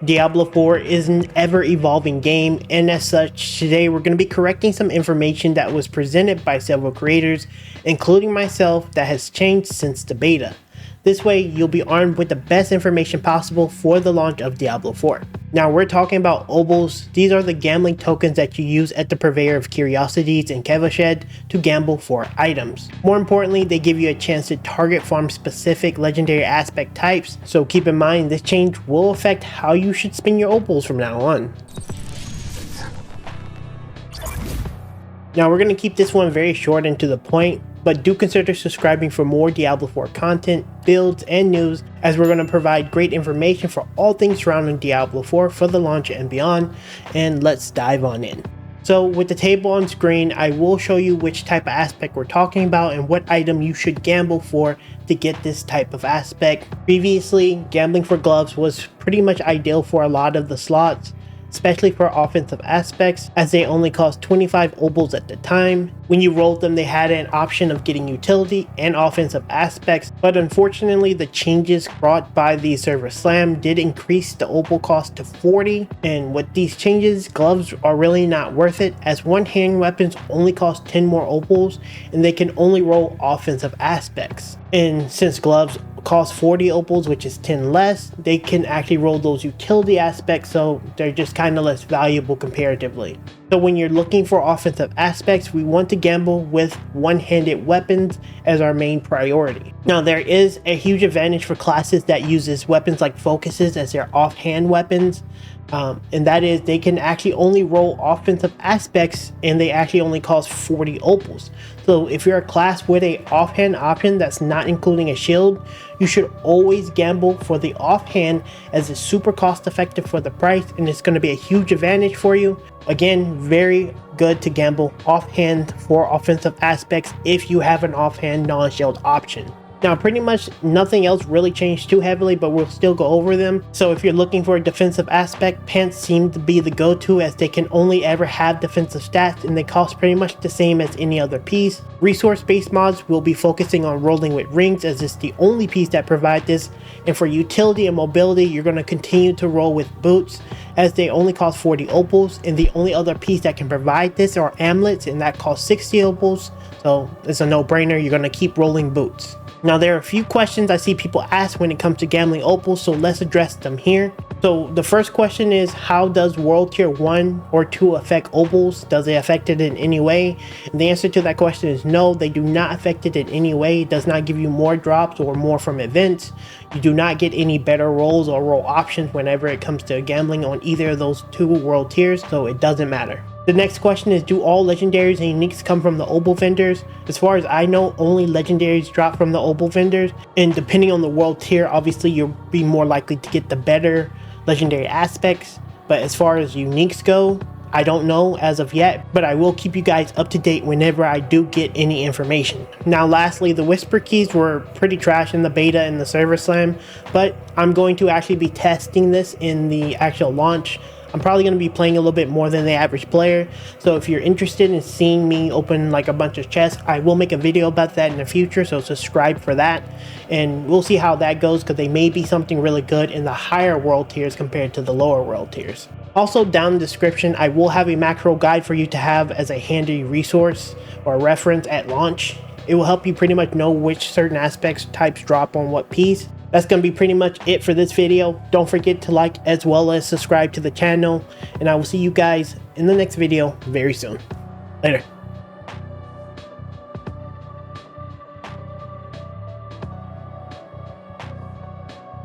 Diablo 4 is an ever-evolving game, and as such, today we're going to be correcting some information that was presented by several creators, including myself, that has changed since the beta. This way, you'll be armed with the best information possible for the launch of Diablo 4. Now, we're talking about Obols. These are the gambling tokens that you use at the Purveyor of Curiosities in Kevashed to gamble for items. More importantly, they give you a chance to target farm specific legendary aspect types, so keep in mind this change will affect how you should spend your Obols from now on. Now, we're going to keep this one very short and to the point, but do consider subscribing for more Diablo 4 content, builds, and news, as we're going to provide great information for all things surrounding Diablo 4 for the launch and beyond, and let's dive on in. So with the table on screen, I will show you which type of aspect we're talking about and what item you should gamble for to get this type of aspect. Previously, gambling for gloves was pretty much ideal for a lot of the slots, especially for offensive aspects, as they only cost 25 Obols at the time. When you rolled them, they had an option of getting utility and offensive aspects, but unfortunately the changes brought by the server slam did increase the Obol cost to 40, and with these changes, gloves are really not worth it, as one-hand weapons only cost 10 more Obols and they can only roll offensive aspects. And since gloves cost 40 Obols, which is 10 less, they can actually roll those utility aspects, so they're just kind of less valuable comparatively. So when you're looking for offensive aspects, we want to gamble with one-handed weapons as our main priority. Now, there is a huge advantage for classes that uses weapons like focuses as their offhand weapons, and that is they can actually only roll offensive aspects, and they actually only cost 40 Obols. So if you're a class with a offhand option that's not including a shield, you should always gamble for the offhand, as it's super cost effective for the price and it's going to be a huge advantage for you. Again, very good to gamble offhand for offensive aspects if you have an offhand non-shield option. Now, pretty much nothing else really changed too heavily, but we'll still go over them. So if you're looking for a defensive aspect, pants seem to be the go-to, as they can only ever have defensive stats and they cost pretty much the same as any other piece. Resource-based mods will be focusing on rolling with rings, as it's the only piece that provides this. And for utility and mobility, you're going to continue to roll with boots, as they only cost 40 Obols, and the only other piece that can provide this are amulets, and that costs 60 Obols. So it's a no-brainer, you're going to keep rolling boots. Now, there are a few questions I see people ask when it comes to gambling Obols, so let's address them here. So the first question is, how does World Tier 1 or 2 affect Obols? Does it affect it in any way? And the answer to that question is no, they do not affect it in any way. It does not give you more drops or more from events. You do not get any better rolls or roll options whenever it comes to gambling on either of those two world tiers, so it doesn't matter. The next question is, do all legendaries and uniques come from the Obol vendors? As far as I know, only legendaries drop from the Obol vendors, and depending on the world tier, obviously you'll be more likely to get the better legendary aspects. But as far as uniques go, I don't know as of yet, but I will keep you guys up to date whenever I do get any information. Now, lastly, the whisper keys were pretty trash in the beta and the server slam, but I'm going to actually be testing this in the actual launch. I'm probably going to be playing a little bit more than the average player, so if you're interested in seeing me open like a bunch of chests, I will make a video about that in the future, so subscribe for that, and we'll see how that goes, because they may be something really good in the higher world tiers compared to the lower world tiers. Also, down in the description, I will have a macro guide for you to have as a handy resource or reference at launch. It will help you pretty much know which certain aspects types drop on what piece. That's going to be pretty much it for this video. Don't forget to like as well as subscribe to the channel, and I will see you guys in the next video very soon. Later.